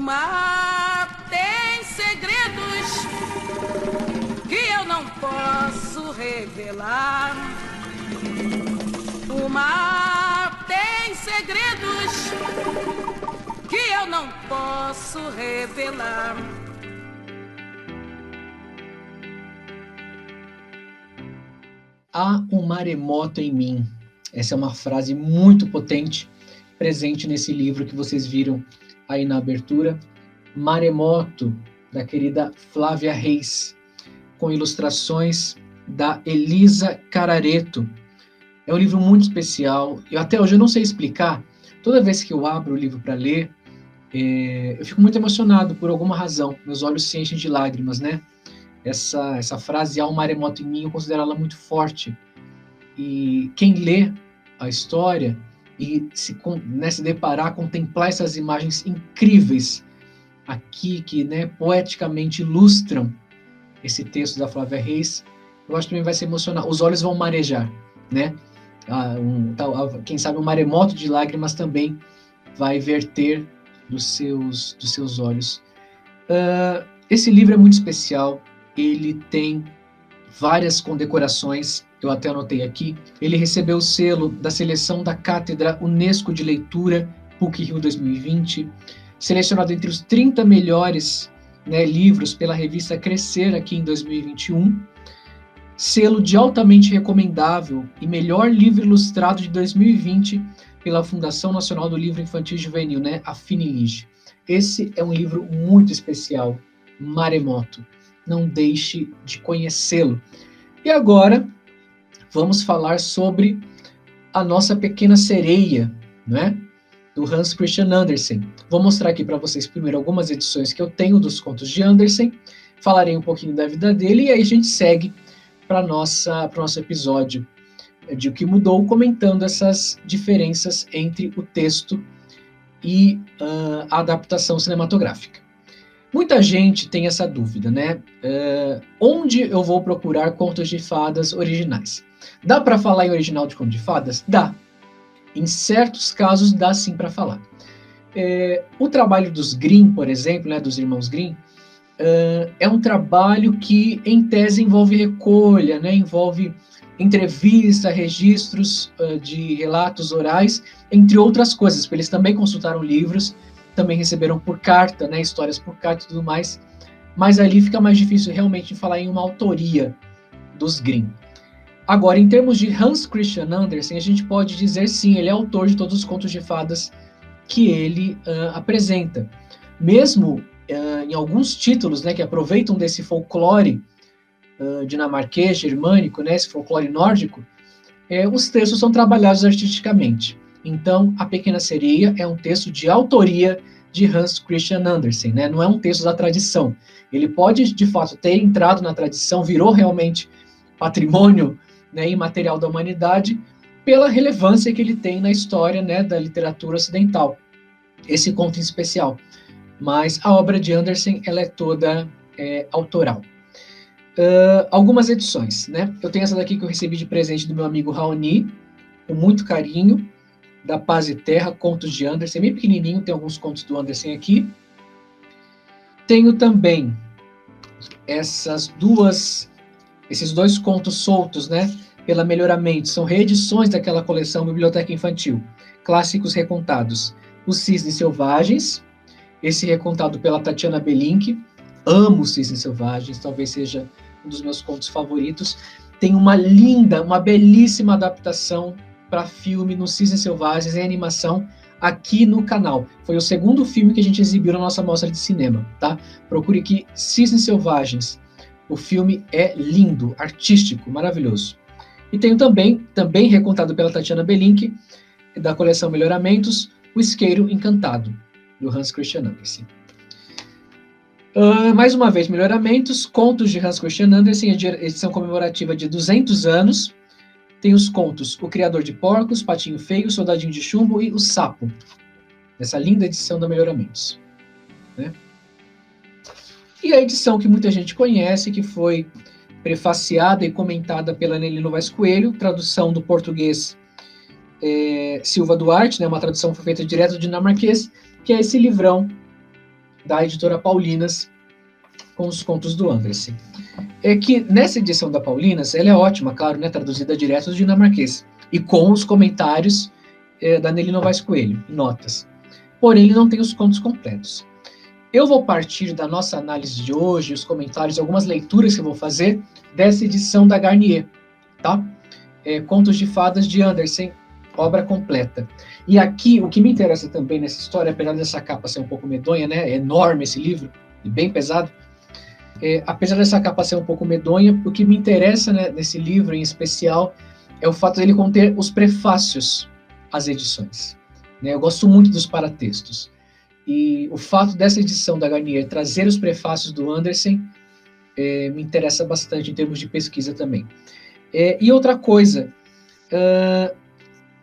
mar tem segredos que eu não posso revelar. O mar tem segredos que eu não posso revelar. Há um maremoto em mim. Essa é uma frase muito potente, presente nesse livro que vocês viram aí na abertura. Maremoto, da querida Flávia Reis, com ilustrações da Elisa Carareto. É um livro muito especial. Até hoje eu não sei explicar. Toda vez que eu abro o livro para ler, eu fico muito emocionado por alguma razão. Meus olhos se enchem de lágrimas, né? Essa frase, há um maremoto em mim, eu considero ela muito forte. E quem lê a história e se deparar, contemplar essas imagens incríveis aqui, que poeticamente ilustram esse texto da Flávia Reis, eu acho que também vai se emocionar. Os olhos vão marejar, né? Quem sabe um maremoto de lágrimas também vai verter dos seus olhos. Esse livro é muito especial. Ele tem várias condecorações, eu até anotei aqui. Ele recebeu o selo da seleção da Cátedra Unesco de Leitura, PUC-Rio 2020, selecionado entre os 30 melhores livros pela revista Crescer aqui em 2021, selo de altamente recomendável e melhor livro ilustrado de 2020 pela Fundação Nacional do Livro Infantil e Juvenil, a Finilige. Esse é um livro muito especial, Maremoto. Não deixe de conhecê-lo. E agora, vamos falar sobre A Nossa Pequena Sereia, do Hans Christian Andersen. Vou mostrar aqui para vocês primeiro algumas edições que eu tenho dos contos de Andersen, falarei um pouquinho da vida dele e aí a gente segue para o nosso episódio de O que Mudou, comentando essas diferenças entre o texto e a adaptação cinematográfica. Muita gente tem essa dúvida, onde eu vou procurar contos de fadas originais? Dá para falar em original de conto de fadas? Dá. Em certos casos, dá sim para falar. O trabalho dos Grimm, por exemplo, dos irmãos Grimm, é um trabalho que, em tese, envolve recolha, envolve entrevista, registros de relatos orais, entre outras coisas, porque eles também consultaram livros, também receberam por carta, histórias por carta e tudo mais, mas ali fica mais difícil realmente falar em uma autoria dos Grimm. Agora, em termos de Hans Christian Andersen, a gente pode dizer sim, ele é autor de todos os contos de fadas que ele apresenta. Mesmo em alguns títulos que aproveitam desse folclore dinamarquês, germânico, esse folclore nórdico, os textos são trabalhados artisticamente. Então, A Pequena Sereia é um texto de autoria de Hans Christian Andersen, não é um texto da tradição. Ele pode, de fato, ter entrado na tradição, virou realmente patrimônio imaterial da humanidade, pela relevância que ele tem na história da literatura ocidental. Esse conto em especial. Mas a obra de Andersen, ela é toda autoral. Algumas edições, Eu tenho essa daqui que eu recebi de presente do meu amigo Raoni, com muito carinho, da Paz e Terra, contos de Andersen, bem pequenininho, tem alguns contos do Andersen aqui. Tenho também esses dois contos soltos, pela Melhoramento, são reedições daquela coleção Biblioteca Infantil, clássicos recontados. Os Cisnes Selvagens, esse recontado pela Tatiana Belink, amo os Cisnes Selvagens, talvez seja um dos meus contos favoritos. Tem uma belíssima adaptação para filme no Cisnes Selvagens, em animação, aqui no canal. Foi o segundo filme que a gente exibiu na nossa mostra de cinema, Procure aqui Cisnes Selvagens. O filme é lindo, artístico, maravilhoso. E tenho também recontado pela Tatiana Belink, da coleção Melhoramentos, O Isqueiro Encantado, do Hans Christian Andersen. Mais uma vez, Melhoramentos, contos de Hans Christian Andersen, edição comemorativa de 200 anos. Tem os contos O Criador de Porcos, Patinho Feio, Soldadinho de Chumbo e O Sapo. Essa linda edição da Melhoramentos. E a edição que muita gente conhece, que foi prefaciada e comentada pela Nelly Novaes Coelho, tradução do português Silva Duarte, uma tradução foi feita direto do dinamarquês, que é esse livrão da editora Paulinas, com os contos do Andersen. É que nessa edição da Paulinas, ela é ótima, claro, né, traduzida direto do dinamarquês, e com os comentários da Nelly Novaes Coelho, notas. Porém, ele não tem os contos completos. Eu vou partir da nossa análise de hoje, os comentários, algumas leituras que eu vou fazer dessa edição da Garnier, tá? Contos de Fadas de Andersen, obra completa. E aqui, o que me interessa também nessa história, apesar dessa capa ser um pouco medonha, né? É enorme esse livro, e bem pesado. Apesar dessa capa ser um pouco medonha, o que me interessa, né, nesse livro em especial é o fato dele conter os prefácios às edições. Né? Eu gosto muito dos paratextos. E o fato dessa edição da Garnier trazer os prefácios do Andersen me interessa bastante em termos de pesquisa também. E outra coisa,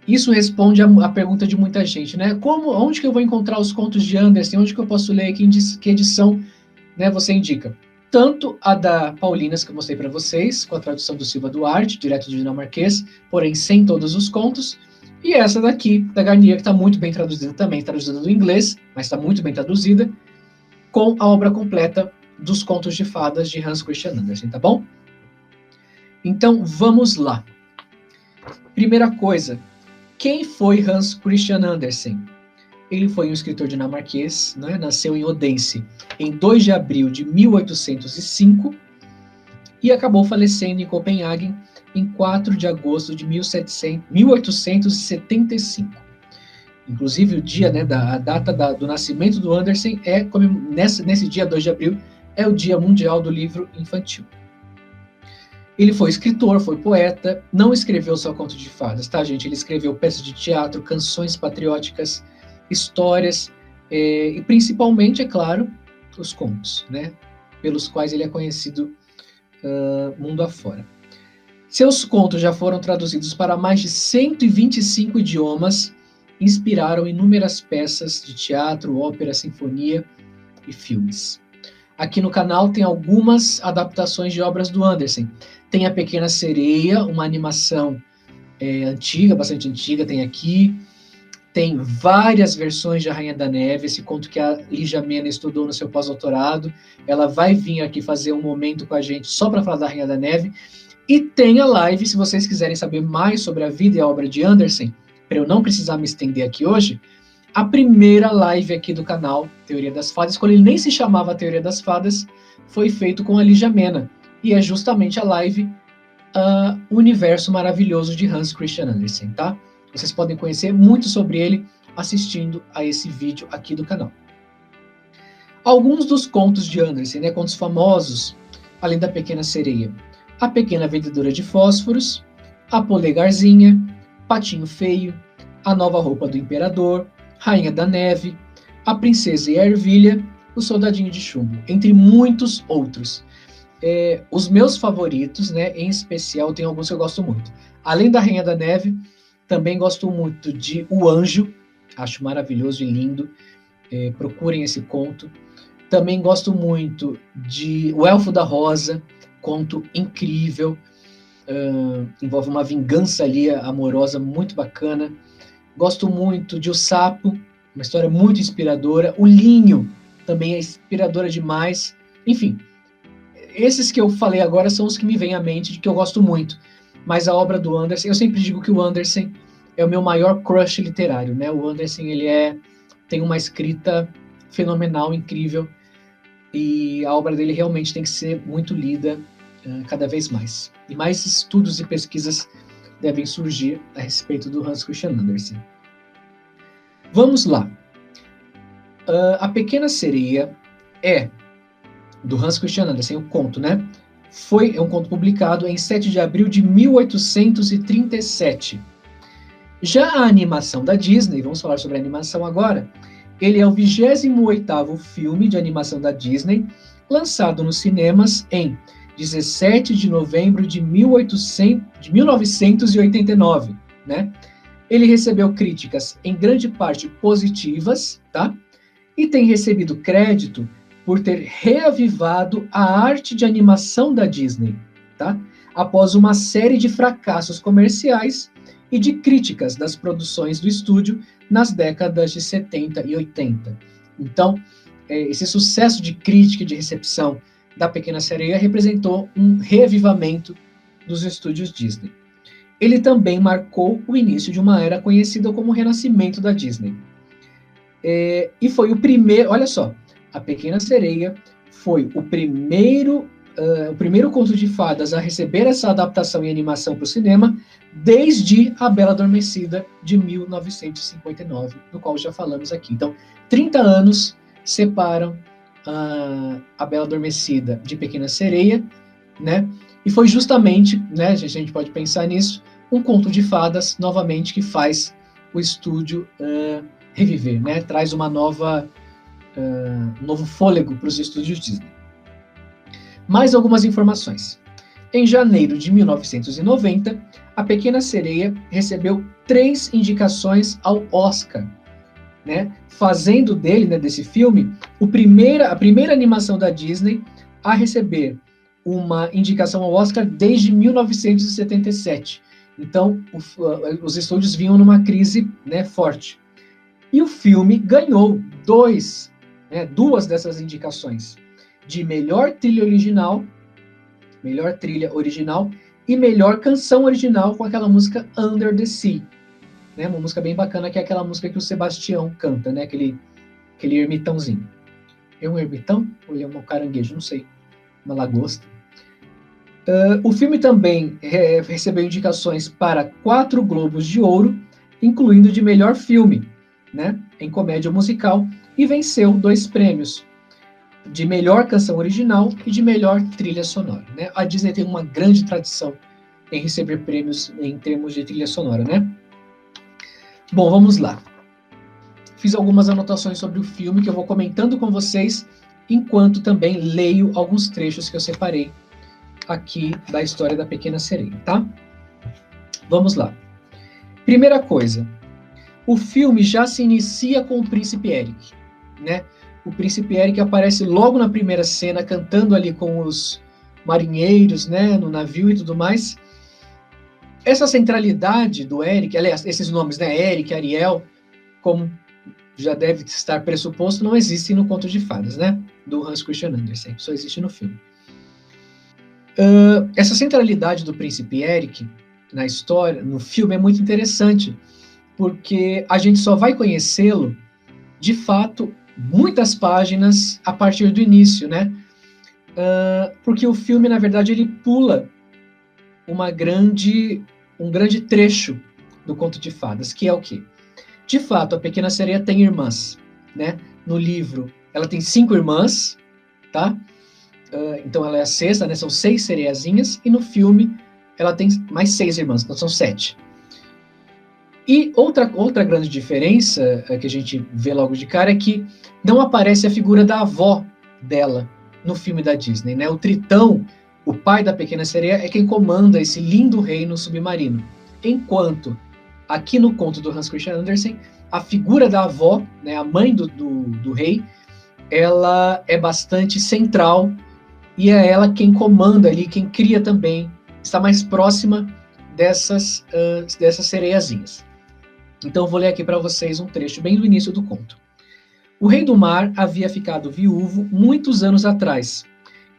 isso responde à pergunta de muita gente, né? Onde que eu vou encontrar os contos de Andersen? Onde que eu posso ler? Que edição, né, você indica? Tanto a da Paulinas, que eu mostrei para vocês, com a tradução do Silva Duarte, direto do dinamarquês, porém sem todos os contos, e essa daqui, da Garnier, que está muito bem traduzida também, traduzida do inglês, mas está muito bem traduzida, com a obra completa dos Contos de Fadas de Hans Christian Andersen, tá bom? Então, vamos lá. Primeira coisa, quem foi Hans Christian Andersen? Ele foi um escritor dinamarquês, né? Nasceu em Odense em 2 de abril de 1805 e acabou falecendo em Copenhague em 4 de agosto de 1875. Inclusive, o dia, né, a data do nascimento do Andersen nesse dia, 2 de abril, é o Dia Mundial do Livro Infantil. Ele foi escritor, foi poeta, não escreveu só contos de fadas, tá, gente? Ele escreveu peças de teatro, canções patrióticas, histórias, e principalmente, é claro, os contos, né, pelos quais ele é conhecido mundo afora. Seus contos já foram traduzidos para mais de 125 idiomas, inspiraram inúmeras peças de teatro, ópera, sinfonia e filmes. Aqui no canal tem algumas adaptações de obras do Andersen. Tem A Pequena Sereia, uma animação antiga, bastante antiga, tem aqui. Tem várias versões de A Rainha da Neve, esse conto que a Lígia Mena estudou no seu pós-doutorado. Ela vai vir aqui fazer um momento com a gente só para falar da Rainha da Neve. E tem a live, se vocês quiserem saber mais sobre a vida e a obra de Andersen, para eu não precisar me estender aqui hoje, a primeira live aqui do canal, Teoria das Fadas, quando ele nem se chamava Teoria das Fadas, foi feito com a Lígia Mena. E é justamente a live O Universo Maravilhoso de Hans Christian Andersen, tá? Vocês podem conhecer muito sobre ele assistindo a esse vídeo aqui do canal. Alguns dos contos de Andersen, né, contos famosos, além da Pequena Sereia. A Pequena Vendedora de Fósforos, A Polegarzinha, Patinho Feio, A Nova Roupa do Imperador, Rainha da Neve, A Princesa e a Ervilha, O Soldadinho de Chumbo, entre muitos outros. Os meus favoritos, né, em especial, tem alguns que eu gosto muito. Além da Rainha da Neve, também gosto muito de O Anjo, acho maravilhoso e lindo, procurem esse conto. Também gosto muito de O Elfo da Rosa, conto incrível, envolve uma vingança ali amorosa muito bacana. Gosto muito de O Sapo, uma história muito inspiradora. O Linho também é inspiradora demais. Enfim, esses que eu falei agora são os que me vêm à mente, de que eu gosto muito. Mas a obra do Andersen, eu sempre digo que o Andersen é o meu maior crush literário, né? O Andersen, ele tem uma escrita fenomenal, incrível, e a obra dele realmente tem que ser muito lida cada vez mais. E mais estudos e pesquisas devem surgir a respeito do Hans Christian Andersen. Vamos lá. A Pequena Sereia é do Hans Christian Andersen, o conto, né? É um conto publicado em 7 de abril de 1837. Já a animação da Disney, vamos falar sobre a animação agora, ele é o 28º filme de animação da Disney, lançado nos cinemas em 17 de novembro de 1989, né? Ele recebeu críticas em grande parte positivas, tá? E tem recebido crédito por ter reavivado a arte de animação da Disney, tá? Após uma série de fracassos comerciais e de críticas das produções do estúdio nas décadas de 70 e 80. Então, esse sucesso de crítica e de recepção da Pequena Sereia representou um reavivamento dos estúdios Disney. Ele também marcou o início de uma era conhecida como o Renascimento da Disney. E foi o primeiro, olha só, A Pequena Sereia foi o primeiro conto de fadas a receber essa adaptação em animação para o cinema desde A Bela Adormecida, de 1959, do qual já falamos aqui. Então, 30 anos separam A Bela Adormecida de Pequena Sereia, né? E foi justamente, né, a gente pode pensar nisso, um conto de fadas, novamente, que faz o estúdio reviver, né? Traz um novo fôlego para os estúdios Disney. Mais algumas informações. Em janeiro de 1990, A Pequena Sereia recebeu 3 indicações ao Oscar, né? Fazendo dele, né, desse filme, a primeira animação da Disney a receber uma indicação ao Oscar desde 1977. Então, os estúdios vinham numa crise, né, forte. E o filme ganhou duas dessas indicações, de melhor trilha original e melhor canção original, com aquela música Under the Sea, né? Uma música bem bacana, que é aquela música que o Sebastião canta, né? Aquele ermitãozinho. É um ermitão? Ou é um caranguejo? Não sei. Uma lagosta. O filme também recebeu indicações para 4 Globos de Ouro, incluindo de melhor filme, né, em comédia musical, e venceu 2 prêmios, de melhor canção original e de melhor trilha sonora, né? A Disney tem uma grande tradição em receber prêmios em termos de trilha sonora, né? Bom, vamos lá. Fiz algumas anotações sobre o filme que eu vou comentando com vocês, enquanto também leio alguns trechos que eu separei aqui da história da Pequena Sereia, tá? Vamos lá. Primeira coisa, o filme já se inicia com o Príncipe Eric, né? O Príncipe Eric aparece logo na primeira cena, cantando ali com os marinheiros, né, no navio e tudo mais. Essa centralidade do Eric, aliás, esses nomes, né, Eric, Ariel, como já deve estar pressuposto, não existem no Conto de Fadas, né, do Hans Christian Andersen, só existe no filme. Essa centralidade do Príncipe Eric na história, no filme, é muito interessante, porque a gente só vai conhecê-lo, de fato, muitas páginas a partir do início, né? Porque o filme, na verdade, ele pula um grande trecho do Conto de Fadas, que é o quê? De fato, a Pequena Sereia tem irmãs, né? No livro, ela tem 5 irmãs, tá? Então ela é a 6ª, né? São 6 sereiazinhas, e no filme ela tem mais 6 irmãs, então são 7. E outra grande diferença que a gente vê logo de cara é que não aparece a figura da avó dela no filme da Disney, né? O Tritão, o pai da Pequena Sereia, é quem comanda esse lindo reino submarino. Enquanto, aqui no conto do Hans Christian Andersen, a figura da avó, né, a mãe do rei, ela é bastante central, e é ela quem comanda ali, quem cria também, está mais próxima dessas sereiazinhas. Então, eu vou ler aqui para vocês um trecho bem do início do conto. O rei do mar havia ficado viúvo muitos anos atrás.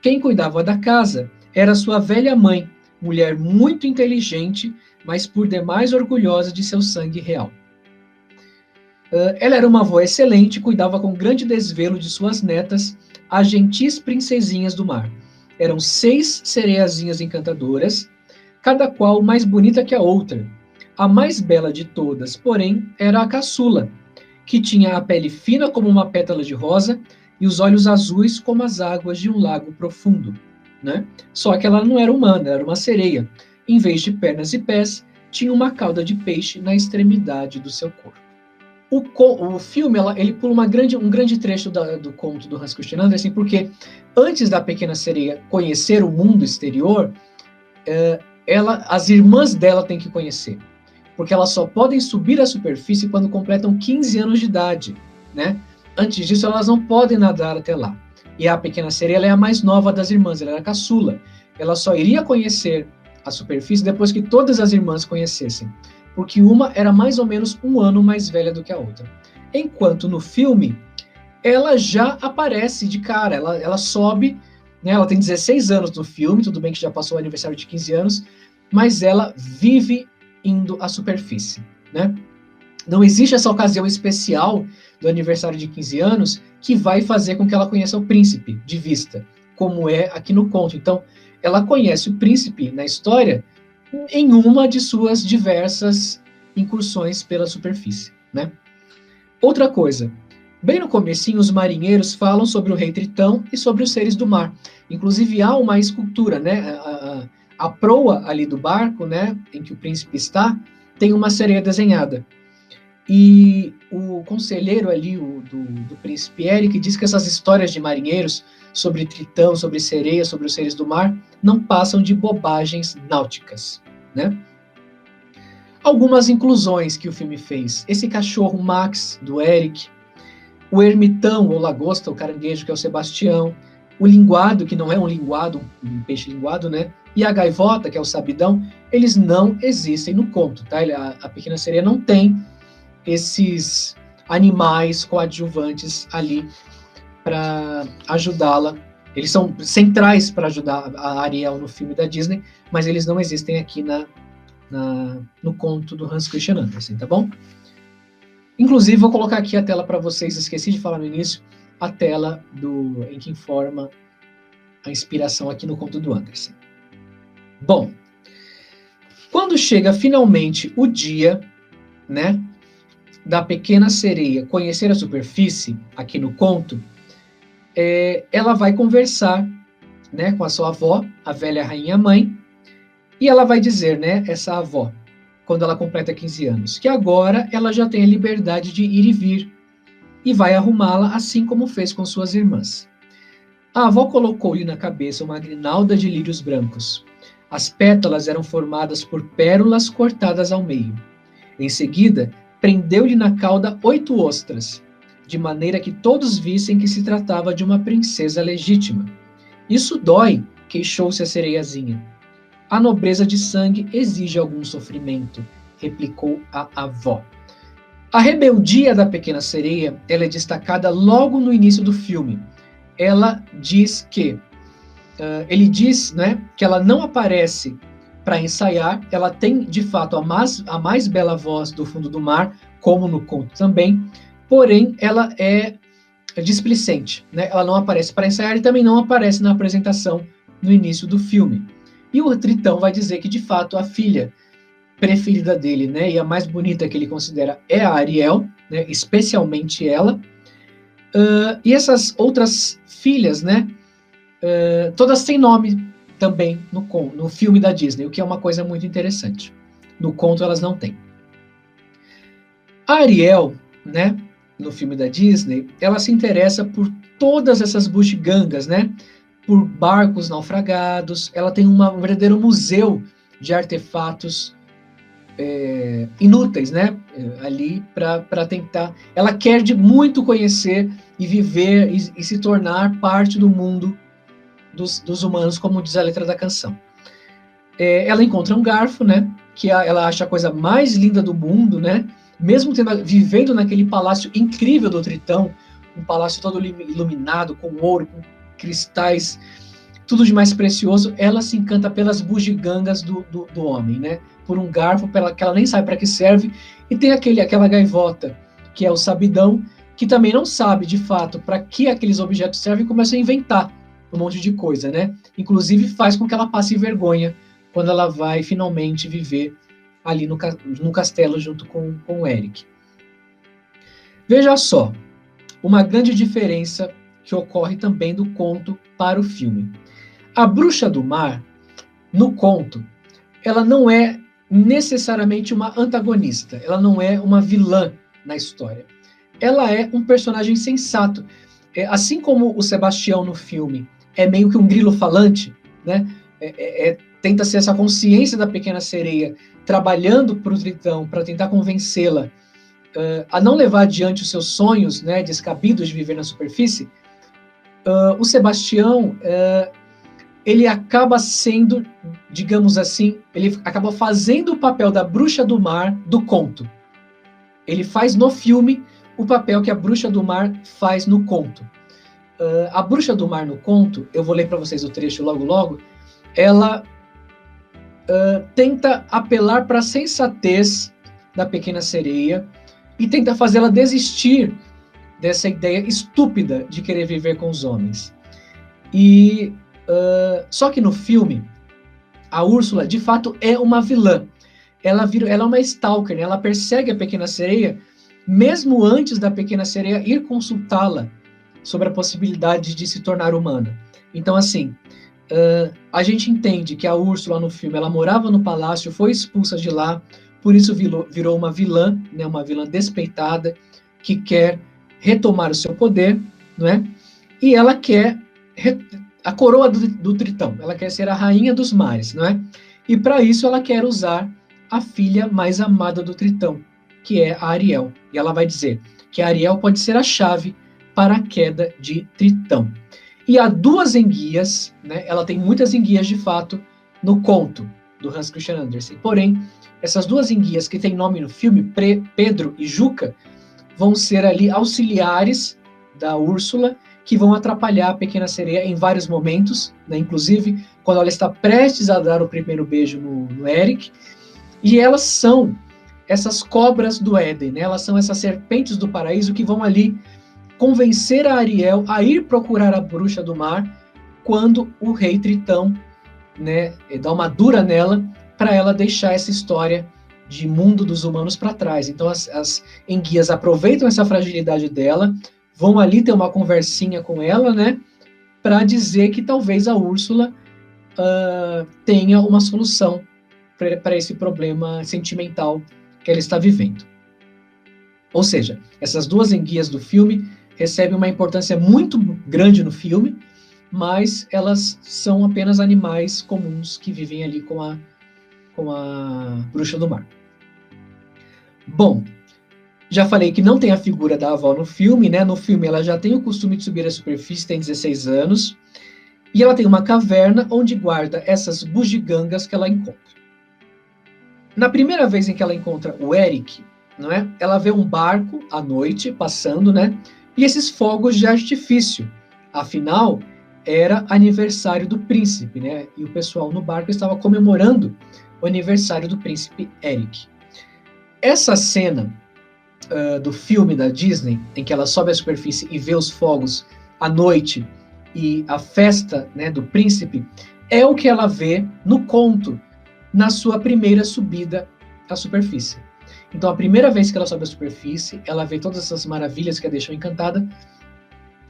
Quem cuidava da casa era sua velha mãe, mulher muito inteligente, mas por demais orgulhosa de seu sangue real. Ela era uma avó excelente e cuidava com grande desvelo de suas netas, as gentis princesinhas do mar. Eram 6 sereiazinhas encantadoras, cada qual mais bonita que a outra. A mais bela de todas, porém, era a caçula, que tinha a pele fina como uma pétala de rosa e os olhos azuis como as águas de um lago profundo, né? Só que ela não era humana, era uma sereia. Em vez de pernas e pés, tinha uma cauda de peixe na extremidade do seu corpo. O filme, ele pula um grande trecho do conto do Hans Christian Andersen, porque antes da Pequena Sereia conhecer o mundo exterior, as irmãs dela têm que conhecer, porque elas só podem subir à superfície quando completam 15 anos de idade, né? Antes disso, elas não podem nadar até lá. E a Pequena Sereia, ela é a mais nova das irmãs, ela era a caçula. Ela só iria conhecer a superfície depois que todas as irmãs conhecessem, porque uma era mais ou menos 1 ano mais velha do que a outra. Enquanto no filme, ela já aparece de cara, ela sobe, né, ela tem 16 anos no filme, tudo bem que já passou o aniversário de 15 anos, mas ela vive indo à superfície, né? Não existe essa ocasião especial do aniversário de 15 anos que vai fazer com que ela conheça o príncipe de vista, como é aqui no conto. Então, ela conhece o príncipe na história em uma de suas diversas incursões pela superfície, né? Outra coisa, bem no comecinho, os marinheiros falam sobre o rei Tritão e sobre os seres do mar. Inclusive, há uma escultura, né? A proa ali do barco, né, em que o príncipe está, tem uma sereia desenhada. E o conselheiro ali, do príncipe Eric, diz que essas histórias de marinheiros sobre Tritão, sobre sereia, sobre os seres do mar, não passam de bobagens náuticas, né? Algumas inclusões que o filme fez. Esse cachorro Max, do Eric, o ermitão, ou lagosta, o caranguejo, que é o Sebastião, o linguado, que não é um linguado, um peixe linguado, né? E a gaivota, que é o sabidão, eles não existem no conto, tá? A Pequena Sereia não tem esses animais coadjuvantes ali para ajudá-la. Eles são centrais para ajudar a Ariel no filme da Disney, mas eles não existem aqui no conto do Hans Christian Andersen, tá bom? Inclusive, vou colocar aqui a tela para vocês, esqueci de falar no início, a tela em que informa a inspiração aqui no conto do Andersen. Bom, quando chega finalmente o dia, né, da Pequena Sereia conhecer a superfície, aqui no conto, ela vai conversar, né, com a sua avó, a velha rainha mãe, e ela vai dizer, né, essa avó, quando ela completa 15 anos, que agora ela já tem a liberdade de ir e vir, e vai arrumá-la assim como fez com suas irmãs. A avó colocou-lhe na cabeça uma grinalda de lírios brancos. As pétalas eram formadas por pérolas cortadas ao meio. Em seguida, prendeu-lhe na cauda 8 ostras, de maneira que todos vissem que se tratava de uma princesa legítima. Isso dói, queixou-se a sereiazinha. A nobreza de sangue exige algum sofrimento, replicou a avó. A rebeldia da Pequena Sereia, ela é destacada logo no início do filme. Ela diz que, ele diz, né, que ela não aparece para ensaiar, ela tem, de fato, a mais bela voz do fundo do mar, como no conto também, porém, ela é displicente, né? Ela não aparece para ensaiar e também não aparece na apresentação no início do filme. E o Tritão vai dizer que, de fato, a filha preferida dele, né, e a mais bonita que ele considera é a Ariel, né, especialmente ela. E essas outras filhas, né, todas têm nome também no filme da Disney, o que é uma coisa muito interessante. No conto elas não têm. A Ariel, né, no filme da Disney, ela se interessa por todas essas bugigangas, né, por barcos naufragados. Ela tem um verdadeiro museu de artefatos inúteis, né, ali para tentar. Ela quer muito conhecer e viver e se tornar parte do mundo dos humanos, como diz a letra da canção. Ela encontra um garfo, né, que ela acha a coisa mais linda do mundo, né, mesmo vivendo naquele palácio incrível do Tritão, um palácio todo iluminado, com ouro, com cristais, tudo de mais precioso, ela se encanta pelas bugigangas do homem, né, por um garfo que ela nem sabe para que serve, e tem aquela gaivota, que é o sabidão, que também não sabe, de fato, para que aqueles objetos servem e começa a inventar um monte de coisa, né? Inclusive faz com que ela passe vergonha quando ela vai finalmente viver ali no castelo junto com o Eric. Veja só, uma grande diferença que ocorre também do conto para o filme. A Bruxa do Mar, no conto, ela não é necessariamente uma antagonista, ela não é uma vilã na história. Ela é um personagem sensato. Assim como o Sebastião no filme é meio que um grilo falante, né? Tenta ser essa consciência da Pequena Sereia trabalhando para o Tritão para tentar convencê-la a não levar adiante os seus sonhos, né, descabidos de viver na superfície. O Sebastião ele acaba sendo, digamos assim, ele acaba fazendo o papel da bruxa do mar do conto. Ele faz no filme o papel que a Bruxa do Mar faz no conto. A Bruxa do Mar no conto, eu vou ler para vocês o trecho logo, ela tenta apelar para a sensatez da Pequena Sereia e tenta fazê-la desistir dessa ideia estúpida de querer viver com os homens. Só que no filme, a Úrsula, de fato, é uma vilã. Ela é uma stalker, né? Ela persegue a Pequena Sereia, mesmo antes da Pequena Sereia ir consultá-la sobre a possibilidade de se tornar humana. Então, assim, a gente entende que a Úrsula no filme, ela morava no palácio, foi expulsa de lá, por isso virou uma vilã, né? Uma vilã despeitada, que quer retomar o seu poder, não é? E ela quer a coroa do Tritão, ela quer ser a rainha dos mares, não é? E para isso ela quer usar a filha mais amada do Tritão, que é a Ariel. E ela vai dizer que a Ariel pode ser a chave para a queda de Tritão. E há duas enguias, né? Ela tem muitas enguias de fato no conto do Hans Christian Andersen. Porém, essas duas enguias que têm nome no filme, Pedro e Juca, vão ser ali auxiliares da Úrsula, que vão atrapalhar a Pequena Sereia em vários momentos, né? Inclusive quando ela está prestes a dar o primeiro beijo no Eric. E elas são essas cobras do Éden, né? Elas são essas serpentes do paraíso que vão ali convencer a Ariel a ir procurar a Bruxa do Mar quando o rei Tritão, né, dá uma dura nela para ela deixar essa história de mundo dos humanos para trás. Então as enguias aproveitam essa fragilidade dela, vão ali ter uma conversinha com ela, né, para dizer que talvez a Úrsula tenha uma solução para esse problema sentimental que ela está vivendo. Ou seja, essas duas enguias do filme recebem uma importância muito grande no filme, mas elas são apenas animais comuns que vivem ali com a Bruxa do Mar. Bom, já falei que não tem a figura da avó no filme, né? No filme ela já tem o costume de subir à superfície, tem 16 anos, e ela tem uma caverna onde guarda essas bugigangas que ela encontra. Na primeira vez em que ela encontra o Eric, não é? Ela vê um barco à noite passando, né? E esses fogos de artifício. Afinal, era aniversário do príncipe, né? E o pessoal no barco estava comemorando o aniversário do príncipe Eric. Essa cena do filme da Disney, em que ela sobe à superfície e vê os fogos à noite e a festa, né, do príncipe, é o que ela vê no conto, na sua primeira subida à superfície. Então, a primeira vez que ela sobe à superfície, ela vê todas essas maravilhas que a deixam encantada,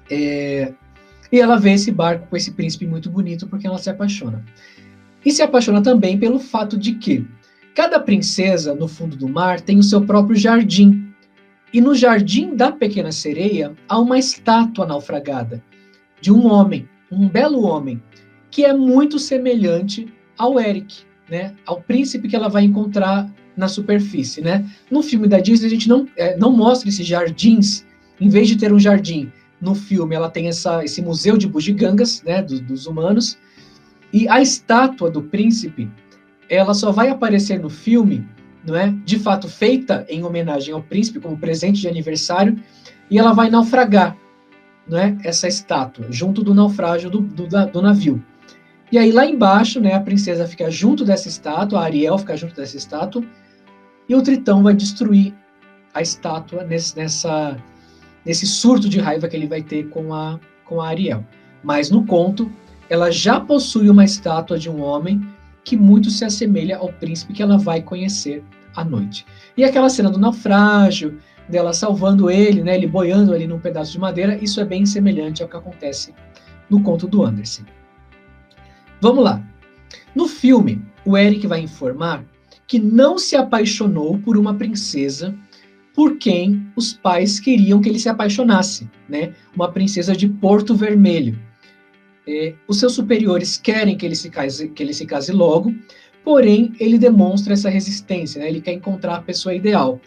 e ela vê esse barco com esse príncipe muito bonito, porque ela se apaixona. E se apaixona também pelo fato de que cada princesa no fundo do mar tem o seu próprio jardim. E no jardim da Pequena Sereia há uma estátua naufragada de um homem, um belo homem, que é muito semelhante ao Eric, né? Ao príncipe que ela vai encontrar na superfície, né? No filme da Disney a gente não mostra esses jardins. Em vez de ter um jardim no filme, ela tem esse museu de bugigangas, né? Dos humanos. E a estátua do príncipe, ela só vai aparecer no filme, não é? De fato feita em homenagem ao príncipe como presente de aniversário, e ela vai naufragar, não é? Essa estátua junto do naufrágio do navio. E aí lá embaixo, né, a princesa fica junto dessa estátua, a Ariel fica junto dessa estátua, e o Tritão vai destruir a estátua nesse surto de raiva que ele vai ter com a Ariel. Mas no conto, ela já possui uma estátua de um homem que muito se assemelha ao príncipe que ela vai conhecer à noite. E aquela cena do naufrágio, dela salvando ele, né, ele boiando ali num pedaço de madeira, isso é bem semelhante ao que acontece no conto do Andersen. Vamos lá. No filme, o Eric vai informar que não se apaixonou por uma princesa por quem os pais queriam que ele se apaixonasse, né? Uma princesa de Porto Vermelho. Os seus superiores querem que ele se case logo, porém ele demonstra essa resistência, né? Ele quer encontrar a pessoa ideal.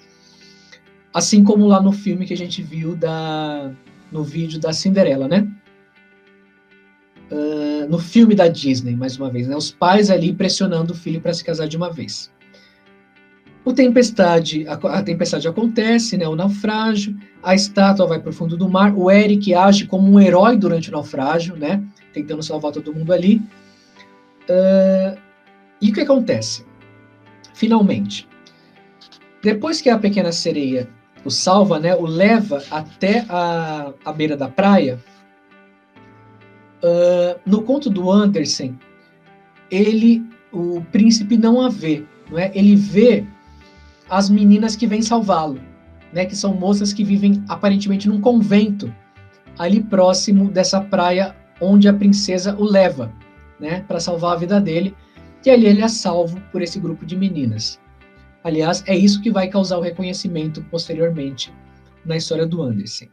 Assim como lá no filme que a gente viu no vídeo da Cinderela, né? No filme da Disney, mais uma vez, né? Os pais ali pressionando o filho para se casar de uma vez. A tempestade acontece, né, o naufrágio, a estátua vai para o fundo do mar, o Eric age como um herói durante o naufrágio, né, tentando salvar todo mundo ali. E o que acontece? Finalmente, depois que a pequena sereia o salva, né, o leva até a beira da praia, no conto do Andersen, o príncipe não a vê, não é? Ele vê as meninas que vêm salvá-lo, né, que são moças que vivem aparentemente num convento, ali próximo dessa praia onde a princesa o leva, né, para salvar a vida dele, e ali ele é salvo por esse grupo de meninas. Aliás, é isso que vai causar o reconhecimento posteriormente na história do Andersen.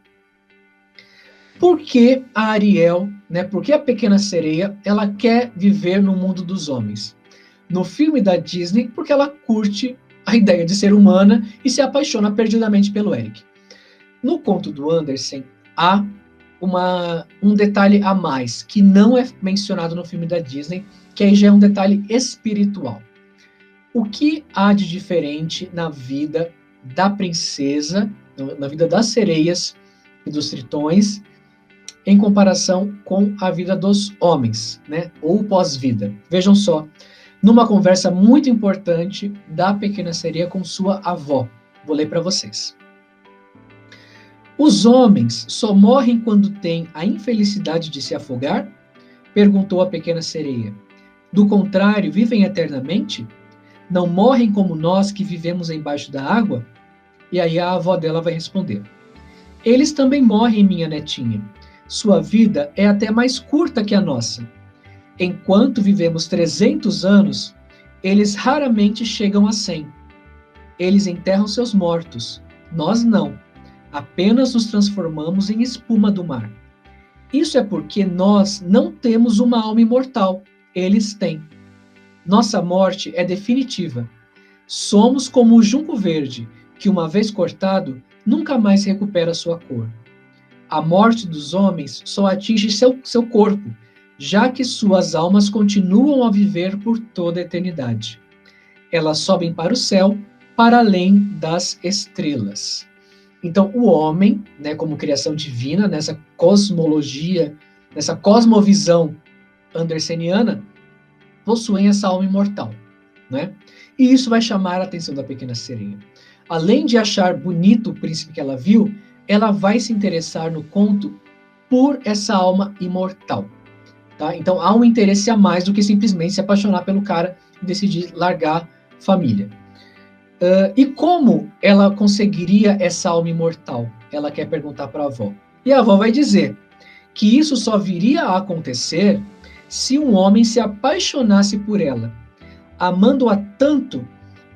Por que a Ariel, né, por que a pequena sereia, ela quer viver no mundo dos homens? No filme da Disney, porque ela curte a ideia de ser humana e se apaixona perdidamente pelo Eric. No conto do Andersen, há um detalhe a mais, que não é mencionado no filme da Disney, que aí já é um detalhe espiritual. O que há de diferente na vida da princesa, na vida das sereias e dos tritões, em comparação com a vida dos homens, né? Ou pós-vida. Vejam só, numa conversa muito importante da pequena sereia com sua avó. Vou ler para vocês. Os homens só morrem quando têm a infelicidade de se afogar? Perguntou a pequena sereia. Do contrário, vivem eternamente? Não morrem como nós que vivemos embaixo da água? E aí a avó dela vai responder. Eles também morrem, minha netinha. Sua vida é até mais curta que a nossa. Enquanto vivemos 300 anos, eles raramente chegam a 100. Eles enterram seus mortos. Nós não. Apenas nos transformamos em espuma do mar. Isso é porque nós não temos uma alma imortal. Eles têm. Nossa morte é definitiva. Somos como o junco verde, que uma vez cortado, nunca mais recupera sua cor. A morte dos homens só atinge seu corpo, já que suas almas continuam a viver por toda a eternidade. Elas sobem para o céu, para além das estrelas. Então, o homem, né, como criação divina, nessa cosmologia, nessa cosmovisão anderseniana, possuem essa alma imortal, né? E isso vai chamar a atenção da pequena sereia. Além de achar bonito o príncipe que ela viu, ela vai se interessar no conto por essa alma imortal. Tá? Então há um interesse a mais do que simplesmente se apaixonar pelo cara e decidir largar família. E como ela conseguiria essa alma imortal? Ela quer perguntar para a avó. E a avó vai dizer que isso só viria a acontecer se um homem se apaixonasse por ela, amando-a tanto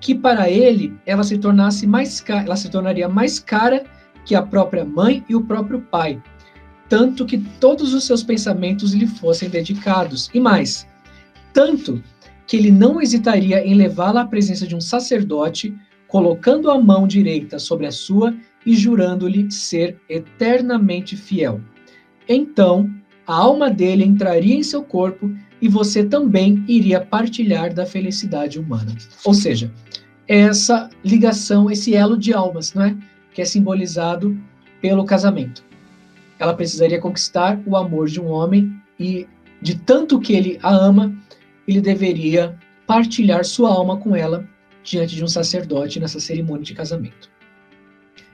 que para ele ela se tornaria mais cara que a própria mãe e o próprio pai, tanto que todos os seus pensamentos lhe fossem dedicados, e mais, tanto que ele não hesitaria em levá-la à presença de um sacerdote, colocando a mão direita sobre a sua e jurando-lhe ser eternamente fiel. Então, a alma dele entraria em seu corpo e você também iria partilhar da felicidade humana. Ou seja, essa ligação, esse elo de almas, não é? Que é simbolizado pelo casamento. Ela precisaria conquistar o amor de um homem e, de tanto que ele a ama, ele deveria partilhar sua alma com ela diante de um sacerdote nessa cerimônia de casamento.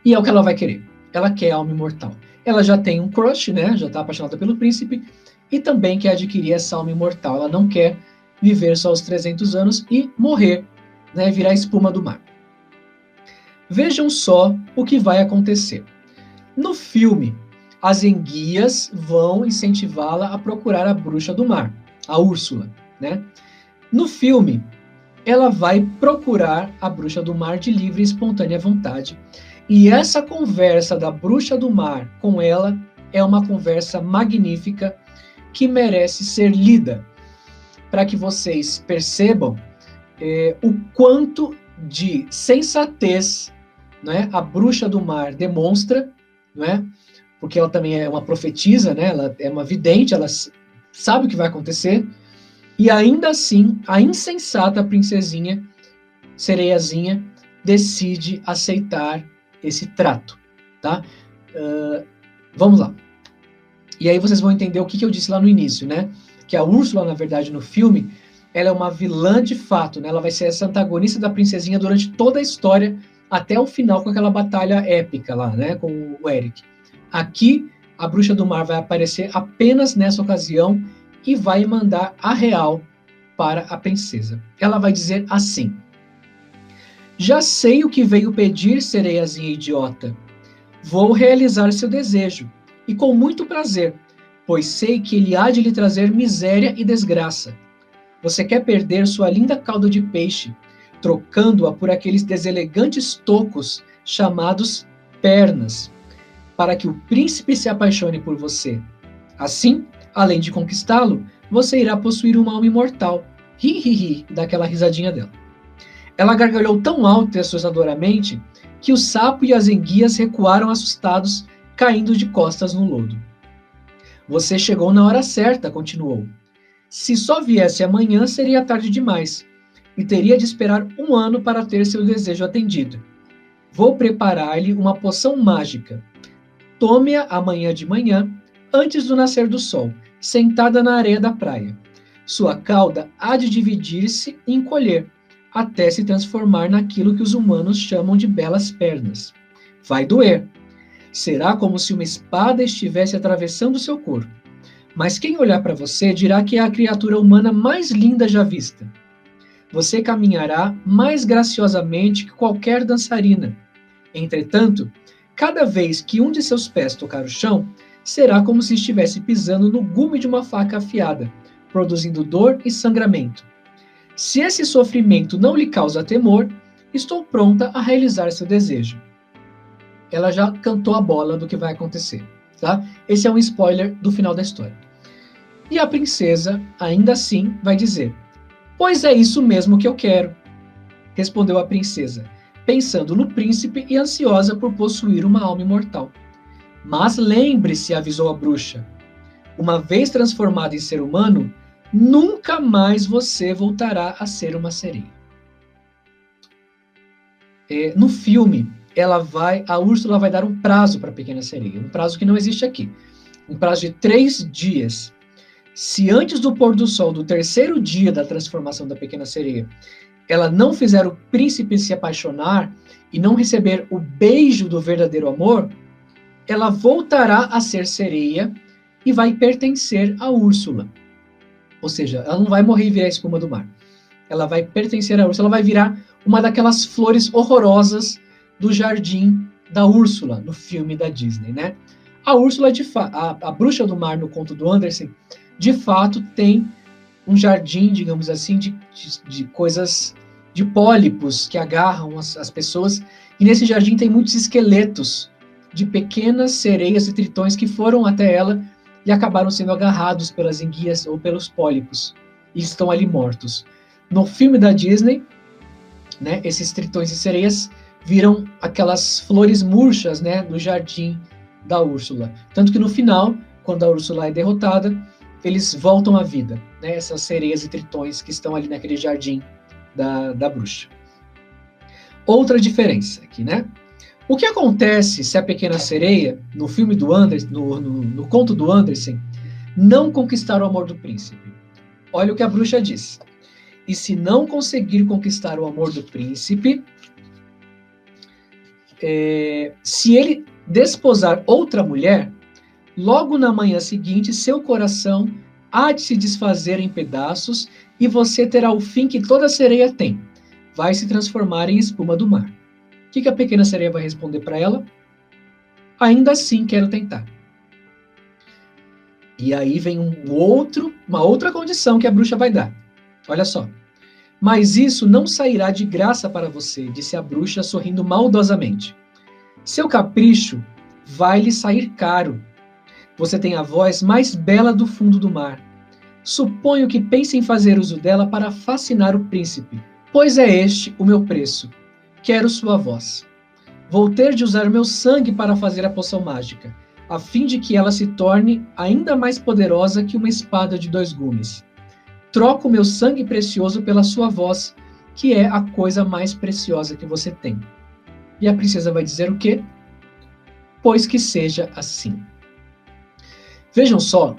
E é o que ela vai querer. Ela quer a alma imortal. Ela já tem um crush, né? Já está apaixonada pelo príncipe e também quer adquirir essa alma imortal. Ela não quer viver só os 300 anos e morrer, né? Virar espuma do mar. Vejam só o que vai acontecer. No filme, as enguias vão incentivá-la a procurar a bruxa do mar, a Úrsula, né? No filme, ela vai procurar a bruxa do mar de livre e espontânea vontade. E essa conversa da bruxa do mar com ela é uma conversa magnífica que merece ser lida, para que vocês percebam o quanto de sensatez, né, a bruxa do mar demonstra, né, porque ela também é uma profetisa, né, ela é uma vidente, ela sabe o que vai acontecer, e ainda assim, a insensata princesinha, sereiazinha, decide aceitar esse trato, tá? Vamos lá. E aí vocês vão entender o que eu disse lá no início, né? Que a Úrsula, na verdade, no filme, ela é uma vilã de fato, né? Ela vai ser essa antagonista da princesinha durante toda a história, até o final, com aquela batalha épica lá, né? Com o Eric. Aqui, a Bruxa do Mar vai aparecer apenas nessa ocasião e vai mandar a real para a princesa. Ela vai dizer assim: já sei o que veio pedir, sereiazinha idiota. Vou realizar seu desejo, e com muito prazer, pois sei que ele há de lhe trazer miséria e desgraça. Você quer perder sua linda cauda de peixe, trocando-a por aqueles deselegantes tocos chamados pernas, para que o príncipe se apaixone por você. Assim, além de conquistá-lo, você irá possuir uma alma imortal. Ri, ri, ri, daquela risadinha dela. Ela gargalhou tão alto e assustadoramente que o sapo e as enguias recuaram assustados, caindo de costas no lodo. Você chegou na hora certa, continuou. Se só viesse amanhã, seria tarde demais, e teria de esperar 1 ano para ter seu desejo atendido. Vou preparar-lhe uma poção mágica. Tome-a amanhã de manhã, antes do nascer do sol, sentada na areia da praia. Sua cauda há de dividir-se e encolher, até se transformar naquilo que os humanos chamam de belas pernas. Vai doer. Será como se uma espada estivesse atravessando seu corpo. Mas quem olhar para você dirá que é a criatura humana mais linda já vista. Você caminhará mais graciosamente que qualquer dançarina. Entretanto, cada vez que um de seus pés tocar o chão, será como se estivesse pisando no gume de uma faca afiada, produzindo dor e sangramento. Se esse sofrimento não lhe causa temor, estou pronta a realizar seu desejo. Ela já cantou a bola do que vai acontecer, tá? Esse é um spoiler do final da história. E a princesa, ainda assim, vai dizer: pois é isso mesmo que eu quero, respondeu a princesa, pensando no príncipe e ansiosa por possuir uma alma imortal. Mas lembre-se, avisou a bruxa, uma vez transformada em ser humano, nunca mais você voltará a ser uma sereia. No filme, a Úrsula vai dar um prazo para a pequena sereia, um prazo que não existe aqui, um prazo de 3 dias. Se antes do pôr do sol do 3º dia da transformação da pequena sereia, ela não fizer o príncipe se apaixonar e não receber o beijo do verdadeiro amor, ela voltará a ser sereia e vai pertencer a Úrsula. Ou seja, ela não vai morrer e virar a espuma do mar. Ela vai pertencer a Úrsula, ela vai virar uma daquelas flores horrorosas do jardim da Úrsula, no filme da Disney, né? A Úrsula, a Bruxa do Mar, no conto do Andersen, de fato tem um jardim, digamos assim, de coisas, de pólipos que agarram as pessoas, e nesse jardim tem muitos esqueletos de pequenas sereias e tritões que foram até ela e acabaram sendo agarrados pelas enguias ou pelos pólipos, e estão ali mortos. No filme da Disney, né, esses tritões e sereias viram aquelas flores murchas, né, do jardim da Úrsula. Tanto que no final, quando a Úrsula é derrotada, eles voltam à vida, né, essas sereias e tritões que estão ali naquele jardim da bruxa. Outra diferença aqui, né? O que acontece se a pequena sereia, no filme do Andersen, no conto do Andersen, não conquistar o amor do príncipe? Olha o que a bruxa diz. E se não conseguir conquistar o amor do príncipe, se ele desposar outra mulher, logo na manhã seguinte, seu coração há de se desfazer em pedaços e você terá o fim que toda sereia tem. Vai se transformar em espuma do mar. O que a pequena sereia vai responder para ela? Ainda assim quero tentar. E aí vem uma outra condição que a bruxa vai dar. Olha só. Mas isso não sairá de graça para você, disse a bruxa sorrindo maldosamente. Seu capricho vai lhe sair caro. Você tem a voz mais bela do fundo do mar. Suponho que pense em fazer uso dela para fascinar o príncipe, pois é este o meu preço. Quero sua voz. Vou ter de usar meu sangue para fazer a poção mágica, a fim de que ela se torne ainda mais poderosa que uma espada de 2 gumes. Troco meu sangue precioso pela sua voz, que é a coisa mais preciosa que você tem. E a princesa vai dizer o quê? Pois que seja assim. Vejam só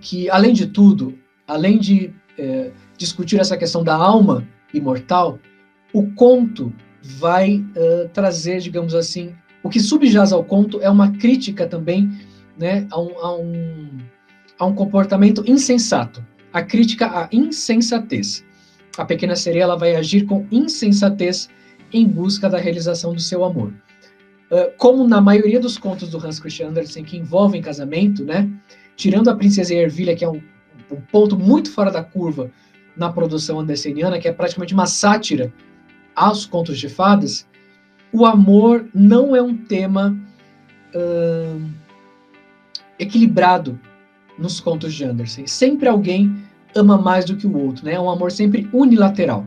que, além de tudo, além de discutir essa questão da alma imortal, o conto vai trazer, digamos assim, o que subjaz ao conto é uma crítica também, né, a um comportamento insensato, a crítica à insensatez. A pequena sereia ela vai agir com insensatez em busca da realização do seu amor. Como na maioria dos contos do Hans Christian Andersen que envolvem casamento, né, tirando a Princesa e a Ervilha, que é um ponto muito fora da curva na produção anderseniana, que é praticamente uma sátira aos contos de fadas, o amor não é um tema equilibrado nos contos de Andersen. Sempre alguém ama mais do que o outro, né? É um amor sempre unilateral.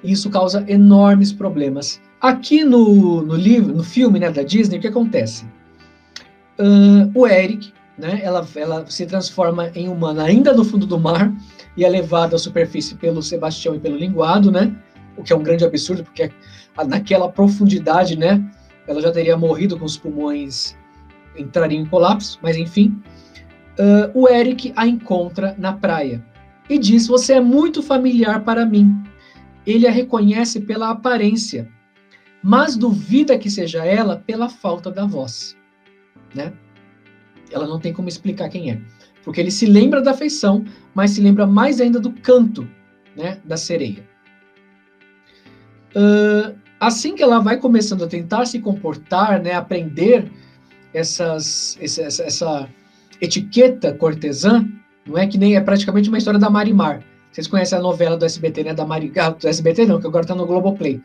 E isso causa enormes problemas. Aqui no livro, no filme, né, da Disney, o que acontece? O Eric, né, ela se transforma em humana ainda no fundo do mar e é levada à superfície pelo Sebastião e pelo Linguado, né? O que é um grande absurdo, porque naquela profundidade, né, ela já teria morrido com os pulmões, entrariam em colapso, mas enfim. O Eric a encontra na praia e diz: você é muito familiar para mim. Ele a reconhece pela aparência, mas duvida que seja ela pela falta da voz, né? Ela não tem como explicar quem é, porque ele se lembra da feição, mas se lembra mais ainda do canto, né, da sereia. Assim que ela vai começando a tentar se comportar, né, aprender essa etiqueta cortesã, não é que nem é praticamente uma história da Marimar. Vocês conhecem a novela do SBT, né, do SBT não, que agora está no Globoplay.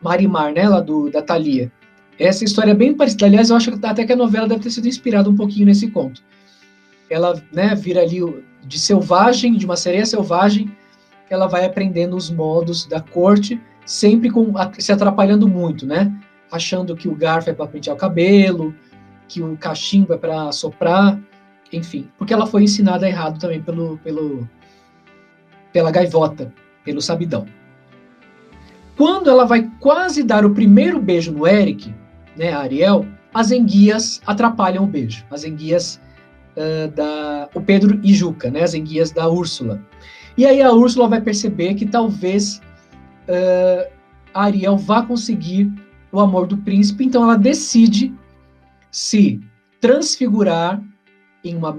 Marimar, né, lá da Thalia. Essa história é bem parecida. Aliás, eu acho até que a novela deve ter sido inspirada um pouquinho nesse conto. Ela, né, vira ali de selvagem, de uma sereia selvagem, ela vai aprendendo os modos da corte, sempre se atrapalhando muito, né? Achando que o garfo é para pentear o cabelo, que o cachimbo é para soprar, enfim. Porque ela foi ensinada errado também pela gaivota, pelo sabidão. Quando ela vai quase dar o primeiro beijo no Eric, né, a Ariel, as enguias atrapalham o beijo. As enguias o Pedro e Juca, né, as enguias da Úrsula. E aí a Úrsula vai perceber que talvez a Ariel vá conseguir o amor do príncipe, então ela decide se transfigurar em uma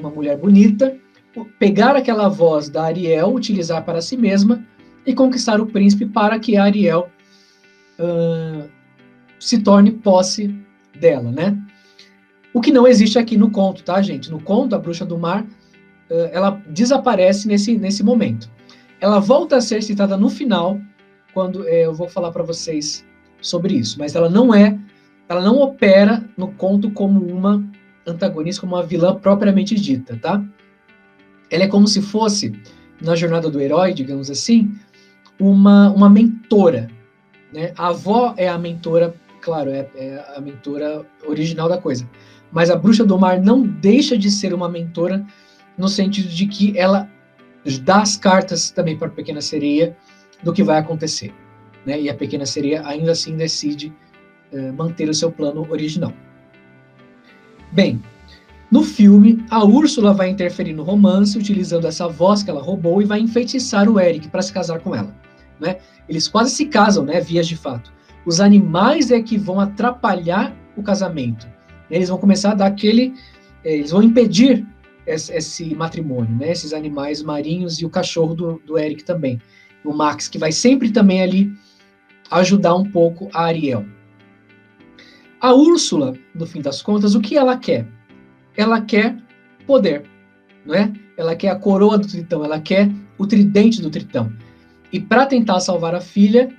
mulher bonita, pegar aquela voz da Ariel, utilizar para si mesma e conquistar o príncipe para que a Ariel se torne posse dela, né? O que não existe aqui no conto, tá, gente? No conto, a Bruxa do Mar, ela desaparece nesse momento. Ela volta a ser citada no final, quando eu vou falar para vocês sobre isso, mas ela não opera no conto como uma antagonista, como uma vilã propriamente dita, tá? Ela é como se fosse, na jornada do herói, digamos assim, uma mentora, né? A avó é a mentora, claro, é a mentora original da coisa, mas a Bruxa do Mar não deixa de ser uma mentora no sentido de que ela dá as cartas também para a Pequena Sereia do que vai acontecer, né? E a Pequena Sereia ainda assim decide manter o seu plano original. Bem, no filme, a Úrsula vai interferir no romance utilizando essa voz que ela roubou e vai enfeitiçar o Eric para se casar com ela, né? Eles quase se casam, né? Vias de fato. Os animais é que vão atrapalhar o casamento. Eles vão começar a dar eles vão impedir esse matrimônio, né? Esses animais marinhos e o cachorro do Eric também. O Max, que vai sempre também ali ajudar um pouco a Ariel. A Úrsula, no fim das contas, o que ela quer? Ela quer poder, não é? Ela quer a coroa do Tritão, ela quer o tridente do Tritão. E para tentar salvar a filha,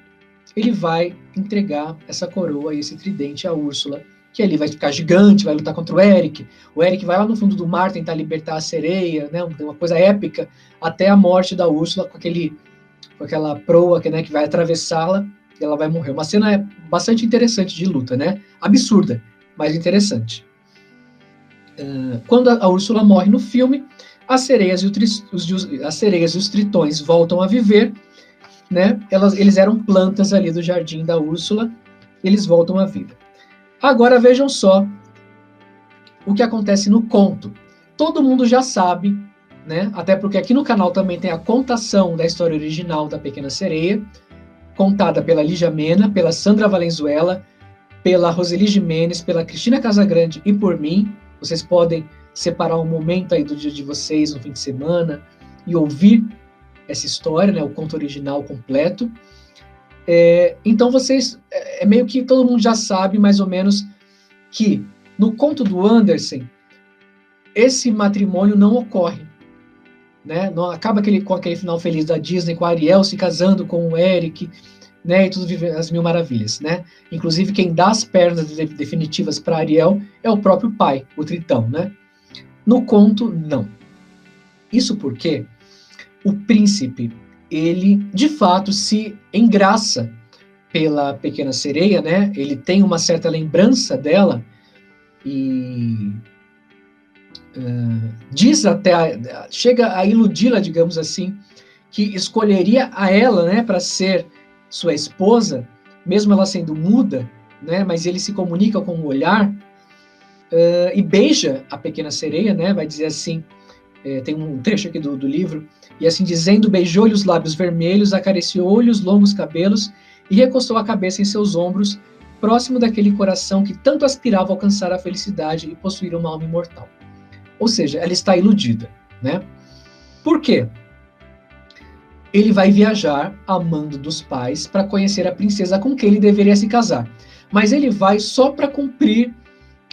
ele vai entregar essa coroa e esse tridente à Úrsula, que ali vai ficar gigante, vai lutar contra o Eric. O Eric vai lá no fundo do mar tentar libertar a sereia, né? Uma coisa épica, até a morte da Úrsula com aquela proa né, que vai atravessá-la e ela vai morrer. Uma cena bastante interessante de luta, né? Absurda, mas interessante. Quando a Úrsula morre no filme, as sereias e os tritões voltam a viver né? Eles eram plantas ali do jardim da Úrsula, eles voltam à vida. Agora vejam só o que acontece no conto. Todo mundo já sabe, né? Até porque aqui no canal também tem a contação da história original da Pequena Sereia, contada pela Lígia Mena, pela Sandra Valenzuela, pela Roseli Jimenez, pela Cristina Casagrande e por mim. Vocês podem separar um momento aí do dia de vocês, no fim de semana, e ouvir essa história, né, o conto original completo. Então vocês, meio que todo mundo já sabe mais ou menos que no conto do Andersen, esse matrimônio não ocorre, né? Não acaba com aquele final feliz da Disney, com a Ariel se casando com o Eric, né? E tudo vive as mil maravilhas, né? Inclusive quem dá as pernas definitivas para Ariel é o próprio pai, o Tritão, né? No conto, não. Isso porque o príncipe, ele de fato se engraça pela Pequena Sereia, né? Ele tem uma certa lembrança dela e chega a iludi-la, digamos assim, que escolheria a ela, né, para ser sua esposa, mesmo ela sendo muda, né? Mas ele se comunica com o olhar e beija a Pequena Sereia, né? Vai dizer assim, tem um trecho aqui do livro, e assim dizendo, beijou-lhe os lábios vermelhos, acariciou-lhe os longos cabelos e recostou a cabeça em seus ombros, próximo daquele coração que tanto aspirava a alcançar a felicidade e possuir uma alma imortal. Ou seja, ela está iludida, né? Por quê? Ele vai viajar a mando dos pais para conhecer a princesa com quem ele deveria se casar. Mas ele vai só para cumprir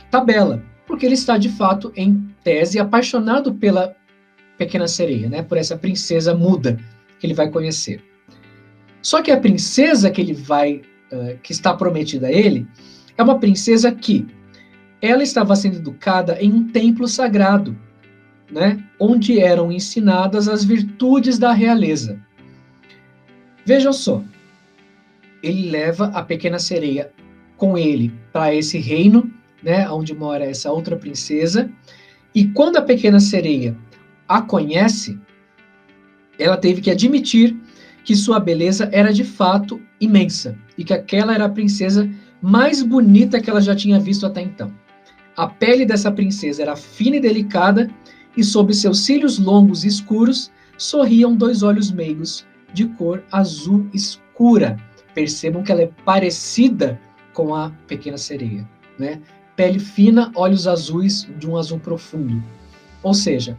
tabela, porque ele está, de fato, em tese, apaixonado pela Pequena Sereia, né? Por essa princesa muda que ele vai conhecer. Só que a princesa que que está prometida a ele, é uma princesa que ela estava sendo educada em um templo sagrado, né? Onde eram ensinadas as virtudes da realeza. Vejam só, ele leva a Pequena Sereia com ele para esse reino, né? Onde mora essa outra princesa, e quando a Pequena Sereia a conhece, ela teve que admitir que sua beleza era de fato imensa e que aquela era a princesa mais bonita que ela já tinha visto até então. A pele dessa princesa era fina e delicada e sob seus cílios longos e escuros sorriam 2 olhos meigos de cor azul escura. Percebam que ela é parecida com a Pequena Sereia, né? Pele fina, olhos azuis de um azul profundo. Ou seja,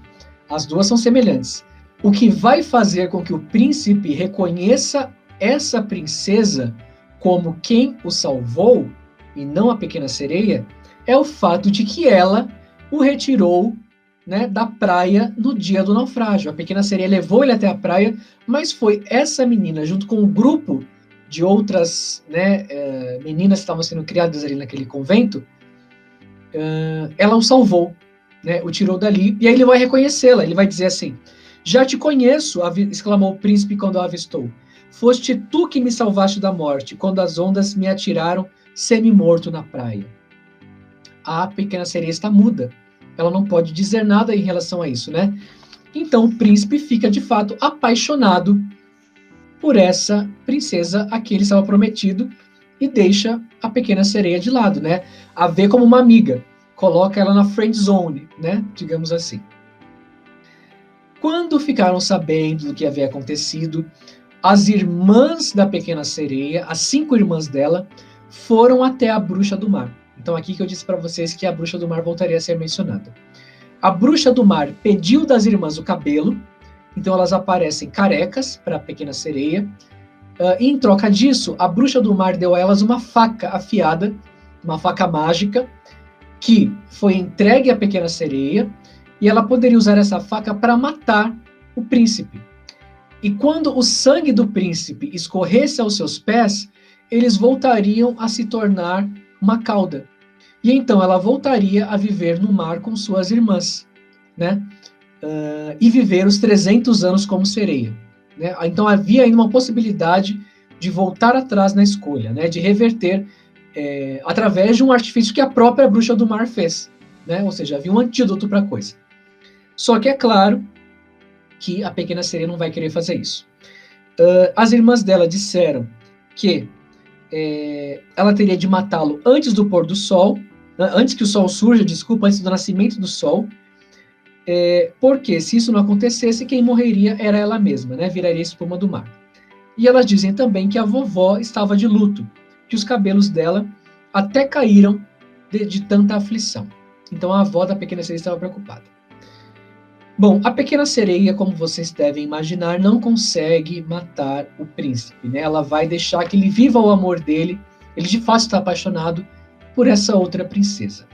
as duas são semelhantes. O que vai fazer com que o príncipe reconheça essa princesa como quem o salvou, e não a Pequena Sereia, é o fato de que ela o retirou, né, da praia no dia do naufrágio. A Pequena Sereia levou ele até a praia, mas foi essa menina, junto com um grupo de outras, né, meninas que estavam sendo criadas ali naquele convento, ela o salvou, né, o tirou dali, e aí ele vai reconhecê-la, ele vai dizer assim: já te conheço, exclamou o príncipe quando a avistou. Foste tu que me salvaste da morte, quando as ondas me atiraram semi-morto na praia. A Pequena Sereia está muda, ela não pode dizer nada em relação a isso, né? Então o príncipe fica de fato apaixonado por essa princesa a quem ele estava prometido e deixa a Pequena Sereia de lado, né? A vê como uma amiga, coloca ela na friend zone, né? Digamos assim. Quando ficaram sabendo do que havia acontecido, as irmãs da Pequena Sereia, as 5 irmãs dela, foram até a Bruxa do Mar. Então aqui que eu disse para vocês que a Bruxa do Mar voltaria a ser mencionada. A Bruxa do Mar pediu das irmãs o cabelo, então elas aparecem carecas para a Pequena Sereia, e em troca disso, a Bruxa do Mar deu a elas uma faca afiada, uma faca mágica, que foi entregue à Pequena Sereia, e ela poderia usar essa faca para matar o príncipe. E quando o sangue do príncipe escorresse aos seus pés, eles voltariam a se tornar uma cauda. E então ela voltaria a viver no mar com suas irmãs, né? E viver os 300 anos como sereia, né? Então havia ainda uma possibilidade de voltar atrás na escolha, né? De reverter através de um artifício que a própria Bruxa do Mar fez, né? Ou seja, havia um antídoto para a coisa. Só que é claro que a Pequena Sereia não vai querer fazer isso. As irmãs dela disseram que ela teria de matá-lo antes do pôr do sol, antes que o sol surja, desculpa, antes do nascimento do sol, porque se isso não acontecesse, quem morreria era ela mesma, né? Viraria espuma do mar. E elas dizem também que a vovó estava de luto, que os cabelos dela até caíram de tanta aflição. Então a avó da pequena sereia estava preocupada. Bom, a pequena sereia, como vocês devem imaginar, não consegue matar o príncipe, né? Ela vai deixar que ele viva o amor dele. Ele de fato está apaixonado por essa outra princesa.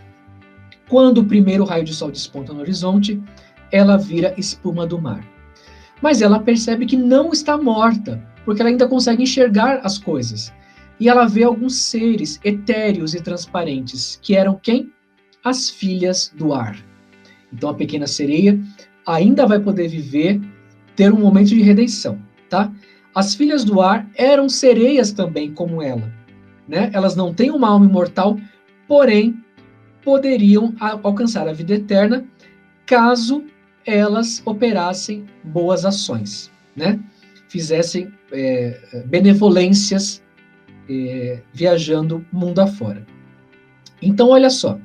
Quando o primeiro raio de sol desponta no horizonte, ela vira espuma do mar. Mas ela percebe que não está morta, porque ela ainda consegue enxergar as coisas. E ela vê alguns seres etéreos e transparentes, que eram quem? As filhas do ar. Então a pequena sereia ainda vai poder viver, ter um momento de redenção, tá? As filhas do ar eram sereias também, como ela, né? Elas não têm uma alma imortal, porém poderiam alcançar a vida eterna caso elas operassem boas ações, né? Fizessem benevolências viajando mundo afora. Então, olha só,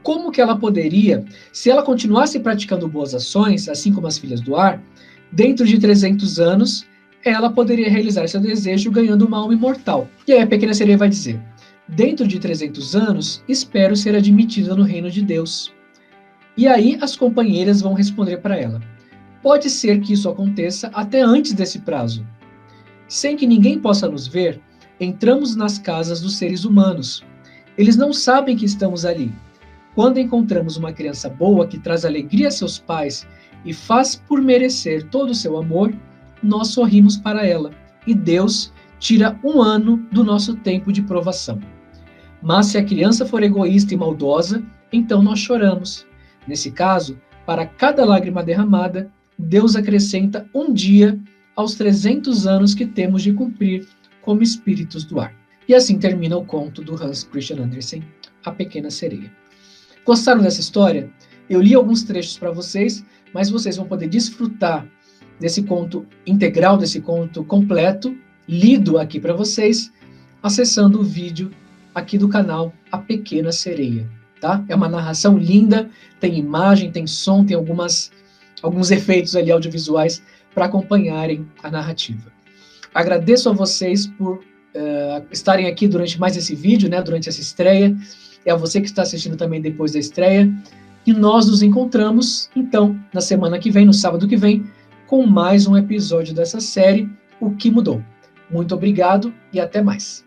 como que ela poderia, se ela continuasse praticando boas ações, assim como as filhas do ar, dentro de 300 anos, ela poderia realizar seu desejo ganhando uma alma imortal. E aí a pequena sereia vai dizer, dentro de 300 anos, espero ser admitida no reino de Deus. E aí as companheiras vão responder para ela, pode ser que isso aconteça até antes desse prazo. Sem que ninguém possa nos ver, entramos nas casas dos seres humanos. Eles não sabem que estamos ali. Quando encontramos uma criança boa que traz alegria a seus pais e faz por merecer todo o seu amor, nós sorrimos para ela, e Deus tira 1 ano do nosso tempo de provação. Mas se a criança for egoísta e maldosa, então nós choramos. Nesse caso, para cada lágrima derramada, Deus acrescenta 1 dia aos 300 anos que temos de cumprir como espíritos do ar. E assim termina o conto do Hans Christian Andersen, A Pequena Sereia. Gostaram dessa história? Eu li alguns trechos para vocês, mas vocês vão poder desfrutar desse conto integral, desse conto completo, lido aqui para vocês, acessando o vídeo aqui do canal A Pequena Sereia, tá? É uma narração linda, tem imagem, tem som, tem alguns efeitos ali audiovisuais para acompanharem a narrativa. Agradeço a vocês por estarem aqui durante mais esse vídeo, né, durante essa estreia, é a você que está assistindo também depois da estreia, e nós nos encontramos, então, na semana que vem, no sábado que vem, com mais um episódio dessa série, O que Mudou. Muito obrigado e até mais.